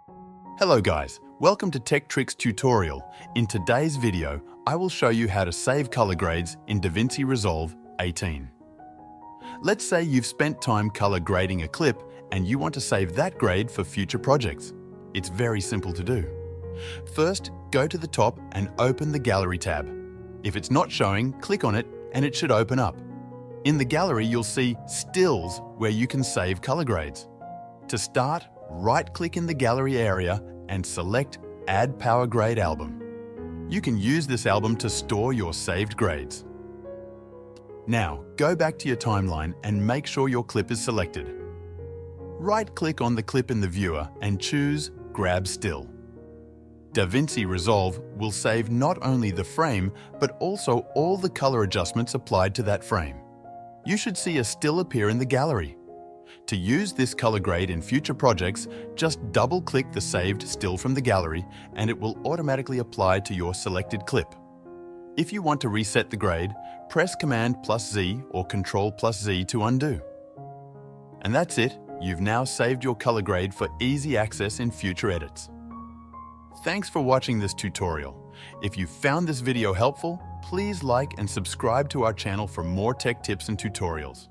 Hello guys, welcome to Tech Tricks tutorial. In today's video, I will show you how to save color grades in Davinci Resolve 18. Let's say you've spent time color grading a clip and you want to save that grade for future projects. It's very simple to do. First, go to the top and open the Gallery tab. If it's not showing, click on it and it should open up. In the gallery, you'll see Stills where you can save color grades. To start, right-click in the gallery area and select Add Power Grade Album. You can use this album to store your saved grades. Now, go back to your timeline and make sure your clip is selected. Right-click on the clip in the viewer and choose Grab Still. Davinci Resolve will save not only the frame, but also all the color adjustments applied to that frame. You should see a still appear in the gallery. To use this color grade in future projects, just double-click the saved still from the gallery and it will automatically apply to your selected clip. If you want to reset the grade, press Command+Z or Control+Z to undo. And that's it, you've now saved your color grade for easy access in future edits. Thanks for watching this tutorial. If you found this video helpful, please like and subscribe to our channel for more tech tips and tutorials.